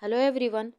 Hello everyone,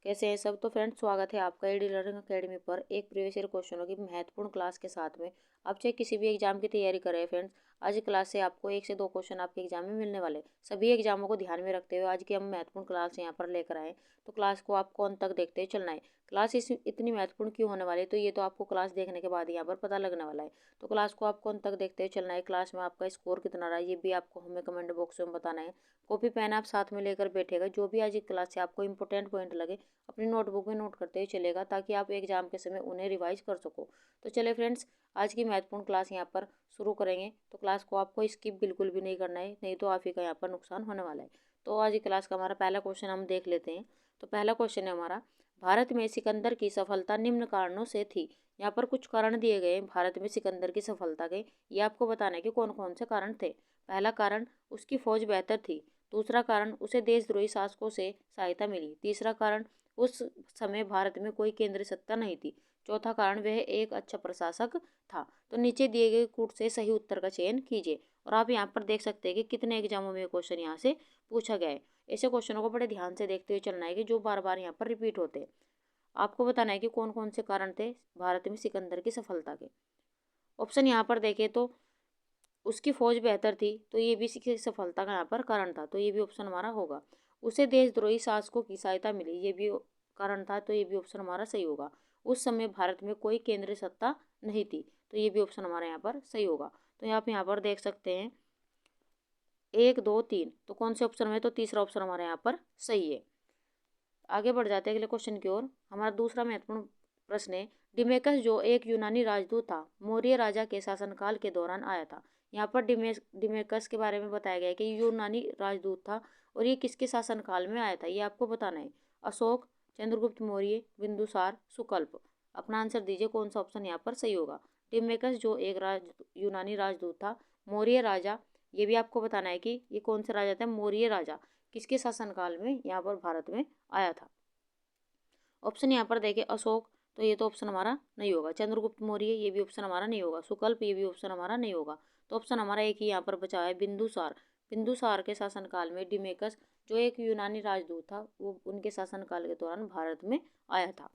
कैसे हैं सब। तो फ्रेंड्स, स्वागत है आपका एडी लर्निंग अकेडमी पर एक प्रीवियस ईयर क्वेश्चनों की महत्वपूर्ण क्लास के साथ में। आप चाहे किसी भी एग्जाम की तैयारी कर रहे हैं फ्रेंड्स, आज की क्लास से आपको 1 से 2 क्वेश्चन आपके एग्जाम में मिलने वाले। सभी एग्जामों को ध्यान में रखते हुए आज की हम महत्वपूर्ण क्लास यहाँ पर लेकर आए। तो क्लास को आपको अंत तक देखते हुए चलना है। क्लास इतनी महत्वपूर्ण क्यों होने वाली है, तो ये तो आपको क्लास देखने के बाद यहाँ पर पता लगने वाला है। तो क्लास को आपको अंत तक देखते हुए चलना है। क्लास में आपका स्कोर कितना रहा है ये भी आपको हमें कमेंट बॉक्स में बताना है। कॉपी पेन आप साथ में लेकर बैठेगा। जो भी आज की क्लास से आपको इंपॉर्टेंट पॉइंट लगे अपनी नोटबुक में नोट करते हुए चलेगा, ताकि आप एग्जाम के समय उन्हें रिवाइज कर सको। तो चले फ्रेंड्स, आज की महत्वपूर्ण क्लास यहाँ पर शुरू करेंगे। तो क्लास को आपको स्किप बिल्कुल भी नहीं करना है, नहीं तो आप ही का यहाँ पर नुकसान होने वाला है। तो आज की क्लास का हमारा पहला क्वेश्चन हम देख लेते हैं। तो पहला क्वेश्चन है हमारा, भारत में सिकंदर की सफलता निम्न कारणों से थी। यहाँ पर कुछ कारण दिए गए हैं भारत में सिकंदर की सफलता के। ये आपको बताना है कि कौन कौन से कारण थे। पहला कारण, उसकी फौज बेहतर थी। दूसरा कारण, उसे देशद्रोही शासकों से सहायता मिली। तीसरा कारण, उस समय भारत में कोई केंद्रीय सत्ता नहीं थी। चौथा कारण, वह एक अच्छा प्रशासक था। तो नीचे दिए गए कूट से सही उत्तर का चयन कीजिए। और आप यहाँ पर देख सकते हैं कि कितने एग्जामों में क्वेश्चन यहाँ से पूछा गया है। ऐसे क्वेश्चनों को बड़े ध्यान से देखते हुए चलना है कि जो बार बार यहाँ पर रिपीट होते हैं। आपको बताना है कि कौन कौन से कारण थे भारत में सिकंदर की सफलता के। ऑप्शन यहाँ पर देखें तो उसकी फौज बेहतर थी, तो ये भी इसकी सफलता का यहाँ पर कारण था, तो ये भी ऑप्शन हमारा होगा। उसे देशद्रोही शासकों की सहायता मिली, ये भी कारण था, तो ये भी ऑप्शन हमारा सही होगा। उस समय भारत में कोई केंद्रीय सत्ता नहीं थी, तो ये भी ऑप्शन हमारा यहाँ पर सही होगा। तो आप यहाँ पर देख सकते हैं 1 2 3, तो कौन से ऑप्शन में, तो तीसरा ऑप्शन हमारे यहाँ पर सही है। आगे बढ़ जाते हैं अगले क्वेश्चन की ओर। हमारा दूसरा महत्वपूर्ण प्रश्न है, डिमेकस जो एक यूनानी राजदूत था, मौर्य राजा के शासनकाल के दौरान आया था। यहाँ पर डिमेकस के बारे में बताया गया है कि यूनानी राजदूत था और ये किसके शासनकाल में आया था, ये आपको बताना है। अशोक, चंद्रगुप्त मौर्य, बिंदुसार, सुकल्प। अपना आंसर दीजिए, कौन सा ऑप्शन यहाँ पर सही होगा। डिमेकस जो एक यूनानी राजदूत था, मौर्य राजा, ये भी आपको बताना है कि ये कौन सा राजा था, मौर्य राजा किसके शासनकाल में यहाँ पर भारत में आया था। ऑप्शन यहाँ पर देखें अशोक, तो ये तो ऑप्शन हमारा नहीं होगा। चंद्रगुप्त मौर्य, ये भी ऑप्शन हमारा नहीं होगा। सुकल्प, ये भी ऑप्शन हमारा नहीं होगा। तो ऑप्शन हमारा एक ही यहाँ पर बचा है, बिंदुसार। बिंदुसार के शासनकाल में डिमेकस जो एक यूनानी राजदूत था, वो उनके शासनकाल के दौरान भारत में आया था।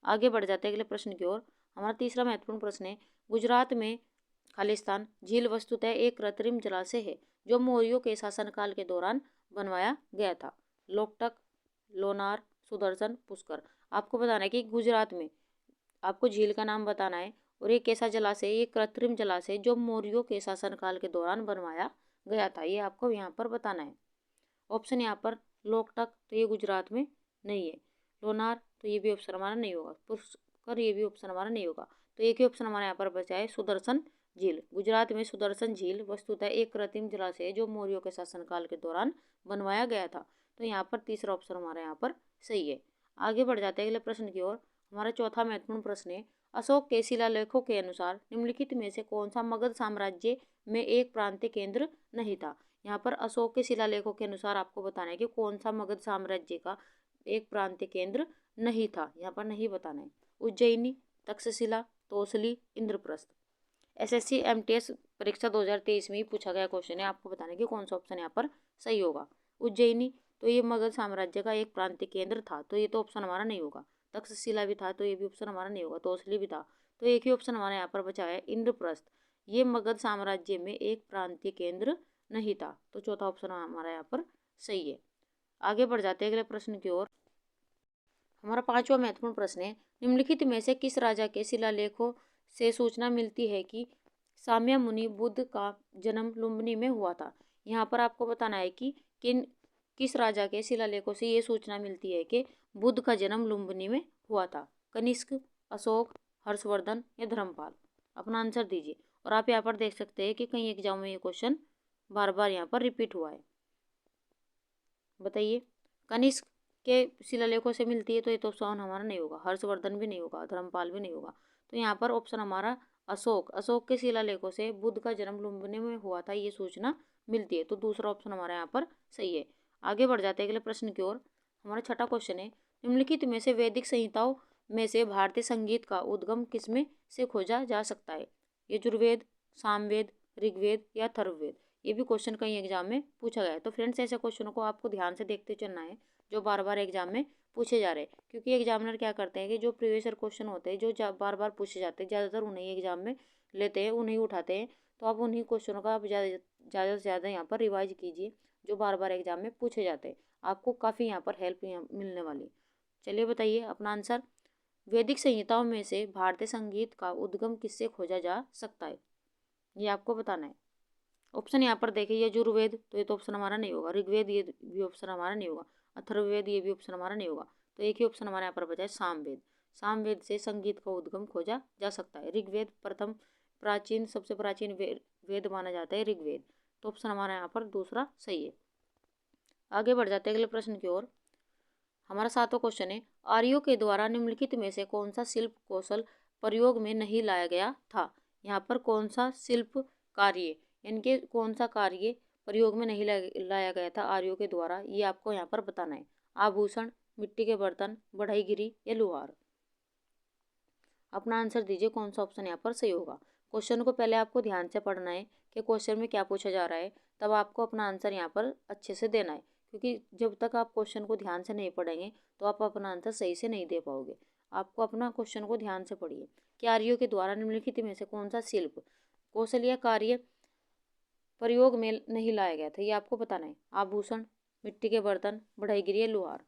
आगे बढ़ जाते हैं अगले प्रश्न की ओर। हमारा तीसरा महत्वपूर्ण प्रश्न है, गुजरात में खालिस्तान झील वस्तुतः एक कृत्रिम जलाशय है जो मौर्यों के शासनकाल के दौरान बनवाया गया था। लोकटक, लोनार, सुदर्शन, पुष्कर। आपको बताना है कि गुजरात में आपको झील का नाम बताना है और एक ऐसा जलाशय, ये कृत्रिम जलाशय जो मौर्यों के शासनकाल के दौरान बनवाया गया था, ये आपको यहाँ पर बताना है। ऑप्शन यहाँ पर लोकटक, तो ये गुजरात में नहीं है। लोनार, तो ये भी ऑप्शन हमारा नहीं होगा। पुष्कर, ये भी ऑप्शन हमारा नहीं होगा। तो एक ही ऑप्शन हमारे यहाँ पर बचा है, सुदर्शन झील। गुजरात में सुदर्शन झील वस्तुतः एक कृत्रिम जलाशय है जो मौर्यों के शासनकाल के दौरान बनवाया गया था। तो यहाँ पर तीसरा ऑप्शन हमारा यहाँ पर सही है। आगे बढ़ जाते हैं अगले प्रश्न की ओर। हमारा चौथा महत्वपूर्ण प्रश्न है, अशोक के शिलालेखों के अनुसार निम्नलिखित में से कौन सा मगध साम्राज्य में एक प्रांतीय केंद्र नहीं था। यहाँ पर अशोक के शिलालेखों के अनुसार आपको बताना है कि कौन सा मगध साम्राज्य का एक प्रांतीय केंद्र नहीं था, यहाँ पर नहीं बताना है। उज्जैनी, तक्षशिला, तोसली, इंद्रप्रस्थ। एसएससी एमटीएस परीक्षा 2023 में ही पूछा गया क्वेश्चन है, आपको बताना है कि कौन सा ऑप्शन यहाँ पर सही होगा। उज्जैनी, तो ये मगध साम्राज्य का एक प्रांतीय केंद्र था, तो ये तो ऑप्शन हमारा नहीं होगा। तक्षशिला भी था, तो ये भी ऑप्शन हमारा नहीं होगा। तोसली भी था, तो एक ही ऑप्शन हमारे यहाँ पर बचा है, इंद्रप्रस्थ। ये मगध साम्राज्य में एक प्रांतीय केंद्र नहीं था, तो चौथा ऑप्शन हमारा यहाँ पर सही है। आगे बढ़ जाते हैं अगले प्रश्न की ओर। हमारा पांचवा महत्वपूर्ण प्रश्न है, निम्नलिखित में से किस राजा के शिलालेखों से सूचना मिलती है कि शाक्यमुनि बुद्ध का जन्म लुम्बिनी में हुआ था। यहाँ पर आपको बताना है कि किस राजा के शिलालेखों से ये सूचना मिलती है कि बुद्ध का जन्म लुम्बिनी में हुआ था। कनिष्क, अशोक, हर्षवर्धन या धर्मपाल। अपना आंसर दीजिए। और आप यहाँ पर देख सकते हैं कि कई एग्जाम में ये क्वेश्चन बार बार यहाँ पर रिपीट हुआ है। बताइए, कनिष्क के शिलालेखों से मिलती है, तो ये तो ऑप्शन हमारा नहीं होगा। हर्षवर्धन भी नहीं होगा, धर्मपाल भी नहीं होगा। तो यहाँ पर ऑप्शन हमारा अशोक के शिलालेखों से बुद्ध का जन्म लुम्बिनी में हुआ था, ये सूचना मिलती है, तो दूसरा ऑप्शन हमारा यहाँ पर सही है। आगे बढ़ जाते हैं अगले प्रश्न की ओर। हमारा छठा क्वेश्चन है, निम्नलिखित में से वैदिक संहिताओं में से भारतीय संगीत का उद्गम किसमें से खोजा जा सकता है। यजुर्वेद, सामवेद, ऋग्वेद या अथर्ववेद। ये भी क्वेश्चन कई एग्जाम में पूछा गया है। तो फ्रेंड्स ऐसे क्वेश्चनों को आपको ध्यान से देखते चलना है जो बार बार एग्जाम में पूछे जा रहे हैं, क्योंकि एग्जामिनर क्या करते हैं कि जो प्रीवियस ईयर क्वेश्चन होते हैं जो बार बार पूछे जाते हैं ज़्यादातर उन्हीं एग्जाम में लेते हैं, उन्हीं उठाते हैं। तो आप उन्हीं क्वेश्चनों का आप ज़्यादा से ज़्यादा यहाँ पर रिवाइज कीजिए जो बार बार एग्जाम में पूछे जाते हैं, आपको काफ़ी यहाँ पर हेल्प मिलने वाली। चलिए बताइए अपना आंसर। वैदिक संहिताओं में से भारतीय संगीत का उद्गम किससे खोजा जा सकता है, ये आपको बताना है। ऑप्शन यहाँ पर देखिए, यजुर्वेद, तो ये तो ऑप्शन हमारा नहीं होगा। ऋग्वेद, ये भी ऑप्शन हमारा नहीं होगा। अथर्ववेद, ये भी ऑप्शन हमारा नहीं होगा। तो एक ही ऑप्शन हमारे यहाँ पर बचा है सामवेद। सामवेद से संगीत का उद्गम खोजा जा सकता है। ऋग्वेद प्रथम प्राचीन, सबसे प्राचीन वेद माना जाता है ऋग्वेद। तो ऑप्शन हमारा यहाँ पर दूसरा सही है। आगे बढ़ जाते हैं अगले प्रश्न की ओर। हमारा 7वां क्वेश्चन है, आर्यों के द्वारा निम्नलिखित में से कौन सा शिल्प कौशल प्रयोग में नहीं लाया गया था। यहाँ पर कौन सा शिल्प कार्य, इनके कौन सा कार्य प्रयोग में नहीं लाया गया था आर्यों के द्वारा, ये आपको यहाँ पर बताना है। आभूषण, मिट्टी के बर्तन, बढ़ईगिरी या लुहार। अपना आंसर दीजिए कौन सा ऑप्शन यहाँ पर सही होगा। क्वेश्चन को पहले आपको ध्यान से पढ़ना है कि क्वेश्चन में क्या पूछा जा रहा है, तब आपको अपना आंसर यहाँ पर अच्छे से देना है, क्योंकि जब तक आप क्वेश्चन को ध्यान से नहीं पढ़ेंगे तो आप अपना आंसर सही से नहीं दे पाओगे। आपको अपना क्वेश्चन को ध्यान से पढ़िए कि आर्यों के द्वारा निम्नलिखित में से कौन सा शिल्प कौशल या कार्य प्रयोग में नहीं लाया गया था, ये आपको बताना है। आभूषण, मिट्टी के बर्तन, बढ़ईगिरी या लुहार।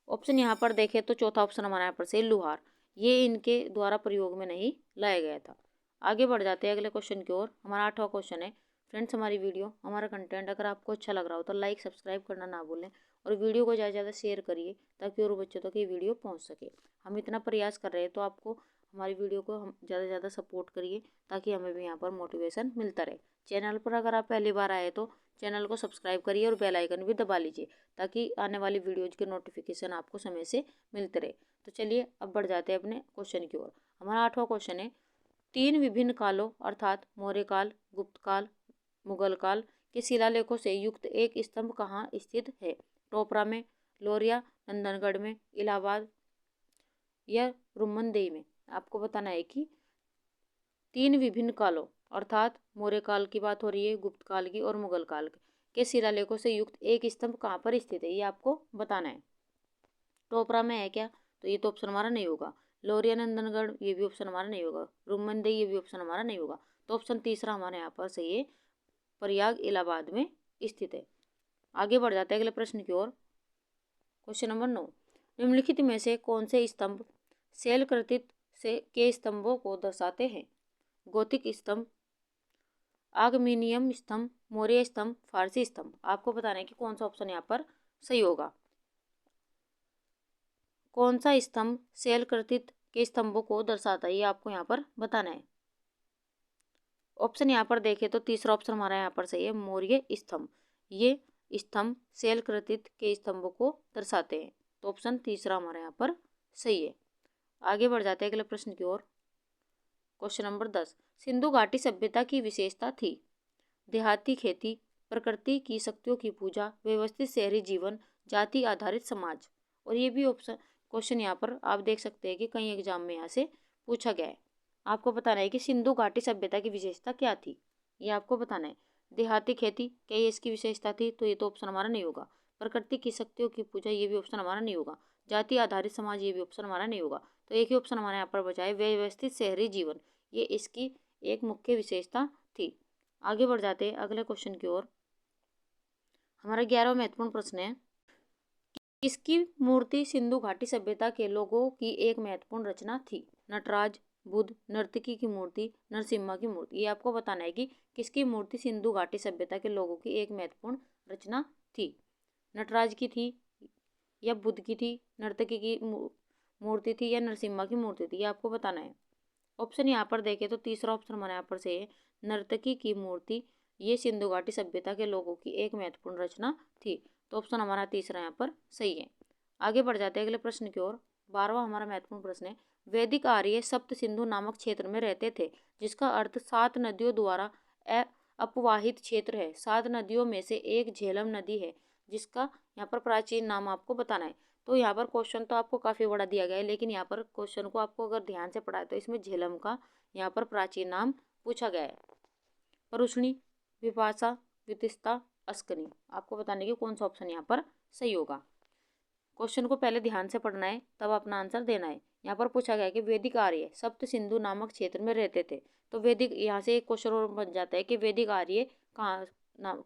ऑप्शन यहाँ पर देखें तो चौथा ऑप्शन हमारे यहाँ पर से लुहार, ये इनके द्वारा प्रयोग में नहीं लाया गया था। आगे बढ़ जाते हैं अगले क्वेश्चन की ओर। हमारा 8वां क्वेश्चन है। फ्रेंड्स हमारी वीडियो, हमारा कंटेंट अगर आपको अच्छा लग रहा हो तो लाइक सब्सक्राइब करना ना भूलें और वीडियो को ज़्यादा से ज़्यादा शेयर करिए ताकि और बच्चों तक ये वीडियो पहुँच सके। हम इतना प्रयास कर रहे हैं तो आपको हमारी वीडियो को हम ज़्यादा से ज़्यादा सपोर्ट करिए ताकि हमें भी यहाँ पर मोटिवेशन मिलता रहे। चैनल पर अगर आप पहली बार आए तो चैनल को सब्सक्राइब करिए और बेल आइकन भी दबा लीजिए ताकि आने वाली वीडियोज़ के नोटिफिकेशन आपको समय से मिलते रहे। तो चलिए अब बढ़ जाते हैं अपने क्वेश्चन की ओर। हमारा 8वां क्वेश्चन है, 3 विभिन्न कालों अर्थात मौर्य काल, गुप्त काल, मुगल काल के शिलालेखों से युक्त एक स्तंभ कहाँ स्थित है। टोपरा में, लोरिया, नंदनगढ़ में, इलाहाबाद या रुम्मनदेही में। आपको बताना है कि 3 विभिन्न कालों अर्थात मौर्य काल की बात हो रही है, गुप्त काल की और मुगल काल के शिलालेखों से युक्त एक स्तंभ कहाँ पर स्थित है, ये आपको बताना है। टोपरा में है क्या, तो ये तो ऑप्शन हमारा नहीं होगा। लोरिया, नंदनगढ़, ये भी ऑप्शन हमारा नहीं होगा। रुम्मनदेही, ये भी ऑप्शन हमारा नहीं होगा। तो ऑप्शन तीसरा हमारे यहाँ पर सही है, प्रयाग इलाहाबाद में स्थित है। आगे बढ़ जाते हैं अगले प्रश्न की ओर। क्वेश्चन नंबर 9, निम्नलिखित में से कौन से स्तंभ शैलकृतित से के स्तंभों को दर्शाते हैं। गोथिक स्तंभ, आगमीनियम स्तंभ, मौर्य स्तंभ, फारसी स्तंभ। आपको बताना है कि कौन सा ऑप्शन यहाँ पर सही होगा। कौन सा स्तंभ शैलकृतित के स्तंभों को दर्शाता है, ये आपको यहाँ पर बताना है। ऑप्शन यहाँ पर देखें तो तीसरा ऑप्शन हमारा यहाँ पर सही है, मौर्य स्तंभ। ये स्तंभ शैलकृतित के स्तंभों को दर्शाते हैं। तो ऑप्शन तीसरा हमारे यहाँ पर सही है। आगे बढ़ जाते हैं अगले प्रश्न की ओर। क्वेश्चन नंबर 10, सिंधु घाटी सभ्यता की विशेषता थी। देहाती खेती, प्रकृति की शक्तियों की पूजा, व्यवस्थित शहरी जीवन, जाति आधारित समाज। और ये भी ऑप्शन क्वेश्चन यहाँ पर आप देख सकते हैं कि कई एग्जाम में यहाँ से पूछा गया है। आपको बताना है कि सिंधु घाटी सभ्यता की विशेषता क्या थी, ये आपको बताना है। देहाती खेती, क्या ये इसकी विशेषता थी, तो ये तो ऑप्शन हमारा नहीं होगा। प्रकृति की शक्तियों की पूजा, ये भी ऑप्शन हमारा नहीं होगा। जाति आधारित समाज, ये भी ऑप्शन हमारा नहीं होगा। तो एक ही ऑप्शन हमारे यहाँ पर बचा है, व्यवस्थित शहरी जीवन, ये इसकी एक मुख्य विशेषता थी। आगे बढ़ जाते हैं अगले क्वेश्चन की ओर। हमारा 11वां महत्वपूर्ण प्रश्न है, किसकी मूर्ति सिंधु घाटी सभ्यता के लोगों की एक महत्वपूर्ण रचना थी। नटराज, बुद्ध, नर्तकी की मूर्ति, नरसिम्हा की मूर्ति। ये आपको बताना है कि किसकी मूर्ति सिंधु घाटी सभ्यता के लोगों की एक महत्वपूर्ण रचना थी। नटराज की थी या बुद्ध की थी, नर्तकी की मूर्ति थी या नरसिम्हा की मूर्ति थी, ये आपको बताना है। ऑप्शन यहाँ पर देखें तो तीसरा ऑप्शन हमारे यहाँ पर से है, नर्तकी की मूर्ति, ये सिंधु घाटी सभ्यता के लोगों की एक महत्वपूर्ण रचना थी। तो ऑप्शन हमारा तीसरा यहाँ पर सही है। आगे बढ़ जाते हैं अगले प्रश्न की ओर। 12वां हमारा महत्वपूर्ण प्रश्न है, वैदिक आर्य सप्त सिंधु नामक क्षेत्र में रहते थे, जिसका अर्थ 7 नदियों द्वारा अपवाहित क्षेत्र है। 7 नदियों में से एक झेलम नदी है, जिसका यहाँ पर प्राचीन नाम आपको बताना है। तो यहाँ पर क्वेश्चन तो आपको काफ़ी बड़ा दिया गया है, लेकिन यहाँ पर क्वेश्चन को आपको अगर ध्यान से पढ़ा है तो इसमें झेलम का यहाँ पर प्राचीन नाम पूछा गया है। परुष्णी, विपाशा, वितस्ता, अस्कनी। आपको बताने की कौन सा ऑप्शन यहाँ पर सही होगा। क्वेश्चन को पहले ध्यान से पढ़ना है, तब अपना आंसर देना है। यहाँ पर पूछा गया कि वैदिक आर्य सप्त सिंधु नामक क्षेत्र में रहते थे। तो वैदिक, यहाँ से एक क्वेश्चन और बन जाता है कि वैदिक आर्य कहाँ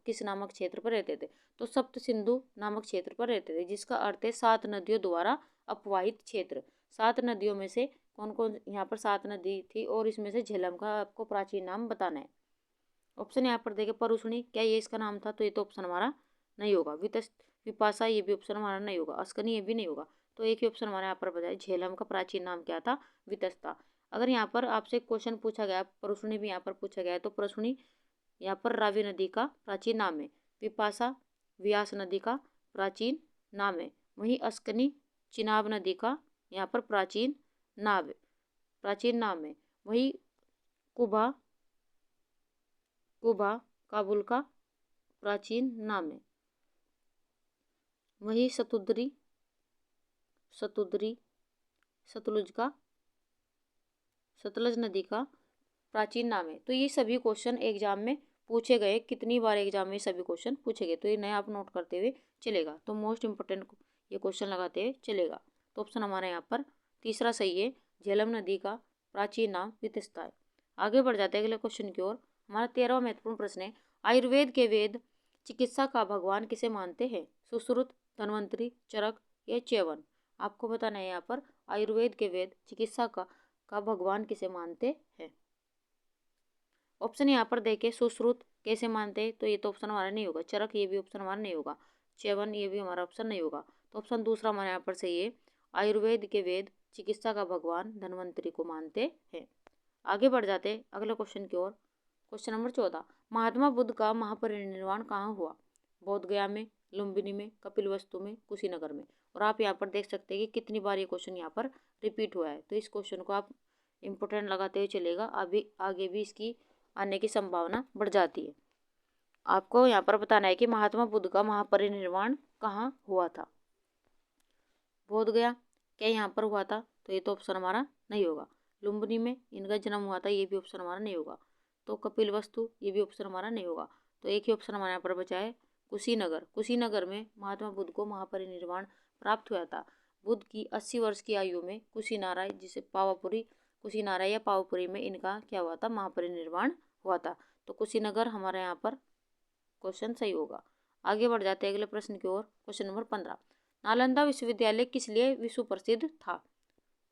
किस नामक क्षेत्र पर रहते थे। तो सप्त सिंधु नामक क्षेत्र पर रहते थे, जिसका अर्थ है 7 नदियों द्वारा अपवाहित क्षेत्र। 7 नदियों में से कौन कौन, यहाँ पर 7 नदी थी और इसमें से झेलम का आपको प्राचीन नाम बताना है। ऑप्शन यहाँ पर देखे, परुष्णी, क्या ये इसका नाम था? तो ये तो ऑप्शन हमारा नहीं होगा। विपाशा, ये भी ऑप्शन हमारा नहीं होगा। अस्कनी, ये भी नहीं होगा। तो एक ही ऑप्शन हमारे यहाँ पर बताया, झेलम का प्राचीन नाम क्या था? वितस्ता। अगर यहाँ पर आपसे क्वेश्चन पूछा गया, परुष्णी भी यहाँ पर पूछा गया है, तो परुष्णी यहाँ पर रावी नदी का प्राचीन नाम है। विपाशा व्यास नदी का प्राचीन नाम है। वहीं अस्कनी चिनाब नदी का यहाँ पर प्राचीन नाम है। वहीं कुबा काबुल का प्राचीन नाम है। वहीं सतुद्री सतलज नदी का प्राचीन नाम है। तो ये सभी क्वेश्चन एग्जाम में पूछे गए। कितनी बार एग्जाम में सभी क्वेश्चन पूछे गए, तो ये नए आप नोट करते हुए चलेगा। तो मोस्ट इंपोर्टेंट ये क्वेश्चन लगाते हुए चलेगा। तो ऑप्शन हमारा यहाँ पर तीसरा सही है, झेलम नदी का प्राचीन नाम वितस्ता है। आगे बढ़ जाते हैं अगले क्वेश्चन की ओर। हमारा 13वां महत्वपूर्ण प्रश्न है, आयुर्वेद के वेद चिकित्सा का भगवान किसे मानते हैं? सुश्रुत, धन्वंतरी, चरक या च्यवन। आपको बताना है यहाँ पर आयुर्वेद के वेद चिकित्सा का भगवान किसे मानते हैं। ऑप्शन यहाँ पर देखे, सुश्रुत कैसे मानते हैं? तो ये तो ऑप्शन हमारा नहीं होगा। चरक, ये भी ऑप्शन हमारा नहीं होगा। च्यवन, ये भी हमारा ऑप्शन नहीं होगा। तो ऑप्शन दूसरा हमारे यहाँ पर सही है, आयुर्वेद के वेद चिकित्सा का भगवान धन्वंतरी को मानते हैं। आगे बढ़ जाते हैं अगले क्वेश्चन की ओर। क्वेश्चन नंबर 14, महात्मा बुद्ध का महापरिनिर्वाण कहाँ हुआ? बोध गया में, लुम्बिनी में, कपिलवस्तु में, कुशीनगर में। और आप यहाँ पर देख सकते हैं कि कितनी बार ये क्वेश्चन यहाँ पर रिपीट हुआ है। तो इस क्वेश्चन को आप इम्पोर्टेंट लगाते हुए चलेगा, अभी आगे भी इसकी आने की संभावना बढ़ जाती है। आपको यहाँ पर बताना है कि महात्मा बुद्ध का महापरिनिर्वाण कहाँ हुआ था। बोध गया, क्या यहाँ पर हुआ था? तो ये तो ऑप्शन हमारा नहीं होगा। लुम्बिनी में इनका जन्म हुआ था, ये भी ऑप्शन हमारा नहीं होगा। तो कपिलवस्तु, ये भी ऑप्शन हमारा नहीं होगा। तो एक ही ऑप्शन हमारे यहाँ पर बचा है, कुशीनगर में महात्मा बुद्ध को महापरिनिर्वाण प्राप्त हुआ था। बुद्ध की 80 वर्ष की आयु में कुशीनारा, जिसे कुशीनारा या पावापुरी में इनका क्या हुआ था? महापरिनिर्वाण हुआ था। तो कुशीनगर हमारे यहाँ पर क्वेश्चन सही होगा। आगे बढ़ जाते हैं अगले प्रश्न की ओर। क्वेश्चन नंबर 15, नालंदा विश्वविद्यालय किस लिए विश्व प्रसिद्ध था?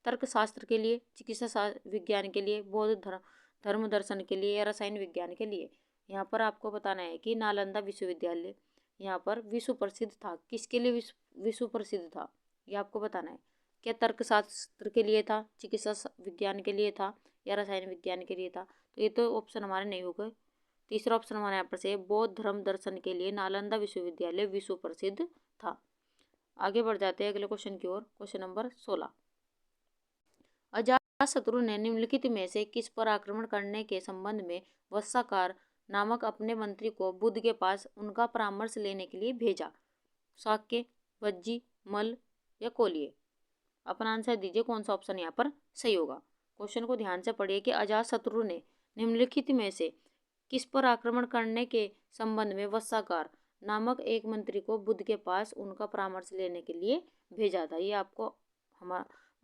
तर्कशास्त्र के लिए, चिकित्सा विज्ञान के लिए, बौद्ध धर्म दर्शन के लिए या रसायन विज्ञान के लिए। यहाँ पर आपको बताना है कि नालंदा विश्वविद्यालय यहाँ पर विश्व प्रसिद्ध था। किसके लिए विश्व प्रसिद्ध था, ये आपको बताना है। क्या तर्कशास्त्र के लिए था, चिकित्सा विज्ञान के लिए था या रसायन विज्ञान के लिए था? तो ये तो ऑप्शन हमारे नहीं होगा। तीसरा ऑप्शन हमारे यहाँ पर से बौद्ध धर्म दर्शन के लिए नालंदा विश्वविद्यालय विश्व प्रसिद्ध था। आगे बढ़ जाते हैं अगले क्वेश्चन की ओर। क्वेश्चन नंबर 16, अजातशत्रु ने निम्नलिखित में से किस पर आक्रमण करने के संबंध में वत्साकार नामक अपने मंत्री को बुद्ध के पास उनका परामर्श लेने के लिए भेजा? शाक्य, वज्जी, मल्ल या कोलिय। अपना आंसर दीजिए, कौन सा ऑप्शन यहाँ पर सही होगा। क्वेश्चन को ध्यान से पढ़िए कि अजातशत्रु ने निम्नलिखित में से किस पर आक्रमण करने के संबंध में वत्साकार नामक एक मंत्री को बुद्ध के पास उनका परामर्श लेने के लिए भेजा था। ये आपको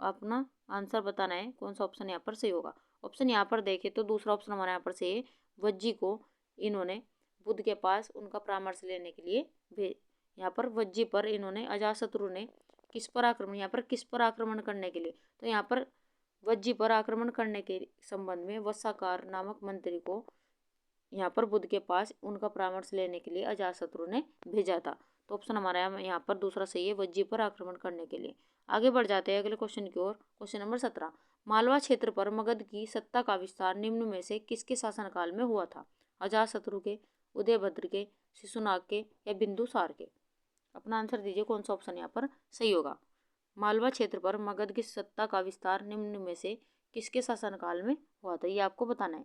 अपना आंसर बताना है, कौन सा ऑप्शन यहाँ पर सही होगा। ऑप्शन यहाँ पर देखें तो दूसरा ऑप्शन हमारे यहाँ पर सही है, वज्जी को इन्होंने बुद्ध के पास उनका परामर्श लेने के लिए यहाँ पर वज्जी पर इन्होंने अजातशत्रु ने किस पर आक्रमण, यहाँ पर किस पर आक्रमण करने के लिए, तो यहाँ पर वज्जी पर आक्रमण करने के संबंध में वत्साकार नामक मंत्री को यहाँ पर बुद्ध के पास उनका परामर्श लेने के लिए अजातशत्रु ने भेजा था। तो ऑप्शन हमारा यहाँ पर दूसरा सही है, वज्जी पर आक्रमण करने के लिए। आगे बढ़ जाते हैं अगले क्वेश्चन की ओर। क्वेश्चन नंबर 17, मालवा क्षेत्र पर मगध की सत्ता का विस्तार निम्न में से किसके शासनकाल में हुआ था? अजातशत्रु के, उदयभद्र के, शिशुनाग के या बिंदुसार के। अपना आंसर दीजिए, कौन सा ऑप्शन यहाँ पर सही होगा। मालवा क्षेत्र पर मगध की सत्ता का विस्तार निम्न में से किसके शासनकाल में हुआ था, ये आपको बताना है।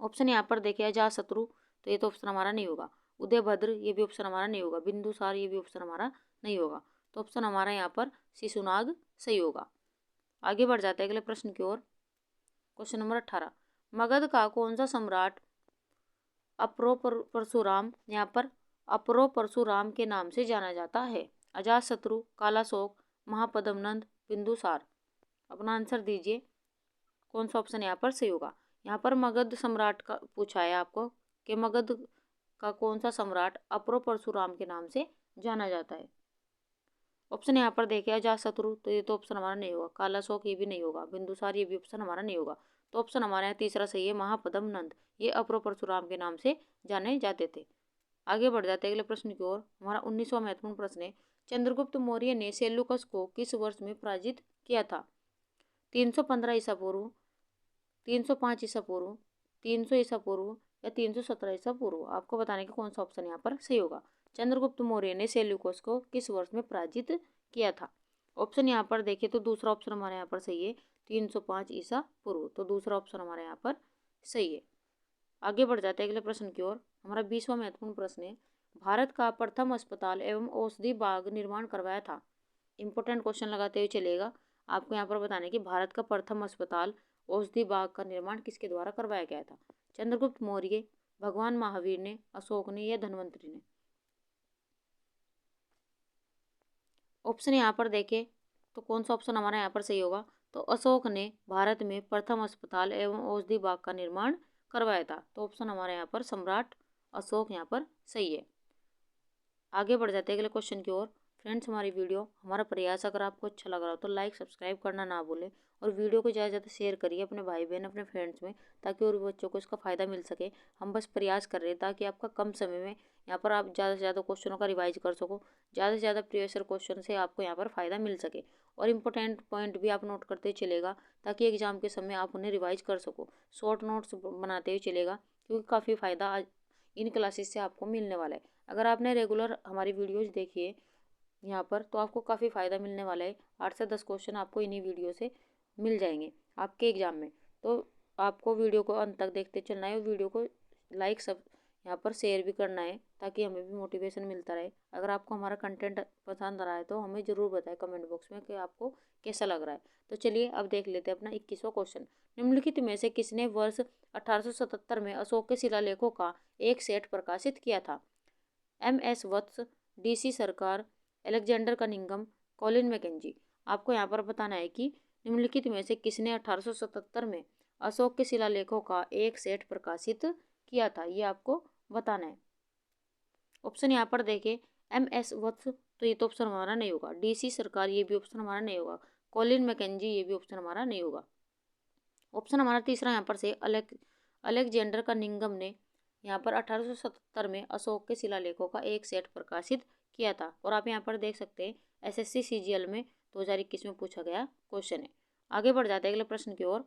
ऑप्शन यहाँ पर देखिए, अजातशत्रु, तो ये तो ऑप्शन हमारा नहीं होगा। उदयभद्र, ये भी ऑप्शन हमारा नहीं होगा। बिंदुसार, ये भी ऑप्शन हमारा नहीं होगा। तो ऑप्शन हमारा यहाँ पर शिशुनाग सही होगा। आगे बढ़ जाते हैं अगले प्रश्न की ओर। क्वेश्चन नंबर 18, मगध का कौन सा सम्राट परशुराम यहाँ पर अपरो परशुराम के नाम से जाना जाता है? अजातशत्रु, कालाशोक, महापद्मनंद, बिंदुसार। अपना आंसर दीजिए, कौन सा ऑप्शन यहाँ पर सही होगा? यहाँ पर मगध सम्राट का पूछा है आपको कि मगध का कौन सा सम्राट अपरो परशुराम के नाम से जाना जाता है? ऑप्शन यहाँ पर देखिए, अजातशत्रु, तो ये तो ऑप्शन हमारा नहीं होगा। कालाशोक, ये भी नहीं होगा। बिंदुसार, ये भी ऑप्शन हमारा नहीं होगा। तो ऑप्शन हमारे यहाँ तीसरा सही है, महापद्मनंद। ये अपरो परशुराम के नाम से जाने जाते थे। आगे बढ़ जाते हैं अगले प्रश्न की ओर। हमारा 19वां महत्वपूर्ण प्रश्न है, चंद्रगुप्त मौर्य ने सेल्यूकस को किस वर्ष में पराजित किया था? 315 ईसा पूर्व, 305 ईसा पूर्व, 300 ईसा पूर्व या 317 ईसा पूर्व? आपको बताने का कौन सा ऑप्शन यहाँ पर सही होगा। चंद्रगुप्त मौर्य ने सेल्यूकस को किस वर्ष में पराजित किया था? ऑप्शन यहाँ पर देखिए तो दूसरा ऑप्शन हमारे यहाँ पर सही है, 305 ईसा पूर्व। तो दूसरा ऑप्शन हमारे यहाँ पर सही है। आगे बढ़ जाते हैं अगले प्रश्न की ओर। हमारा 20वां महत्वपूर्ण प्रश्न है, भारत का प्रथम अस्पताल एवं औषधि बाग निर्माण करवाया था? इंपॉर्टेंट क्वेश्चन लगाते हुए चलेगा। आपको यहाँ पर बताने कि भारत का प्रथम अस्पताल औषधि बाग का निर्माण किसके द्वारा करवाया गया था? चंद्रगुप्त मौर्य, भगवान महावीर ने, अशोक ने या धन्वंतरि ने? ऑप्शन यहाँ पर देखें तो कौन सा ऑप्शन हमारा यहाँ पर सही होगा? तो अशोक ने भारत में प्रथम अस्पताल एवं औषधि बाग का निर्माण करवाया था। तो ऑप्शन हमारे यहाँ पर सम्राट अशोक यहाँ पर सही है। आगे बढ़ जाते हैं अगले क्वेश्चन की ओर। फ्रेंड्स, हमारी वीडियो, हमारा प्रयास अगर आपको अच्छा लग रहा हो तो लाइक सब्सक्राइब करना ना भूलें और वीडियो को ज़्यादा से ज़्यादा शेयर करिए अपने भाई बहन, अपने फ्रेंड्स में, ताकि और भी बच्चों को इसका फ़ायदा मिल सके। हम बस प्रयास कर रहे हैं ताकि आपका कम समय में यहाँ पर आप ज़्यादा से ज़्यादा क्वेश्चनों का रिवाइज कर सको, ज़्यादा से ज़्यादा प्रीवियस ईयर क्वेश्चन से आपको यहाँ पर फ़ायदा मिल सके। और इंपॉर्टेंट पॉइंट भी आप नोट करते चलेगा ताकि एग्जाम के समय आप उन्हें रिवाइज कर सको। शॉर्ट नोट्स बनाते हुए चलेगा, क्योंकि काफ़ी फ़ायदा आज इन क्लासेस से आपको मिलने वाला है। अगर आपने रेगुलर हमारी वीडियोज़ देखी है यहाँ पर तो आपको काफ़ी फ़ायदा मिलने वाला है। 8 से 10 क्वेश्चन आपको इन्हीं वीडियो से मिल जाएंगे आपके एग्ज़ाम में। तो आपको वीडियो को अंत तक देखते चलना है और वीडियो को लाइक सब यहाँ पर शेयर भी करना है ताकि हमें भी मोटिवेशन मिलता रहे। अगर आपको हमारा कंटेंट पसंद आ रहा है तो हमें ज़रूर बताएं कमेंट बॉक्स में कि आपको कैसा लग रहा है। तो चलिए अब देख लेते हैं अपना 21वां क्वेश्चन। निम्नलिखित में से किसने वर्ष 1877 में अशोक के शिलालेखों का एक सेट प्रकाशित किया था? MS वत्स, DC सरकार, अलेक्जेंडर कनिंघम, कॉलिन मैकेंजी। आपको यहाँ पर बताना है कि निम्नलिखित में से किसने 1877 में अशोक के शिलालेखों का एक सेट प्रकाशित किया था, ये आपको बताना है। ऑप्शन यहाँ पर देखें, MS वत्स, तो ये तो ऑप्शन हमारा नहीं होगा। DC सरकार, ये भी ऑप्शन हमारा नहीं होगा। कॉलिन मैकेंजी, ये भी ऑप्शन हमारा नहीं होगा। ऑप्शन हमारा तीसरा यहाँ पर से अलेक्जेंडर कनिंघम ने यहाँ पर 1877 में अशोक के शिलालेखों का एक सेट प्रकाशित किया था। और आप यहाँ पर देख सकते हैं SSC CGL में 2021 में पूछा गया क्वेश्चन है। आगे बढ़ जाते हैं अगले प्रश्न की ओर।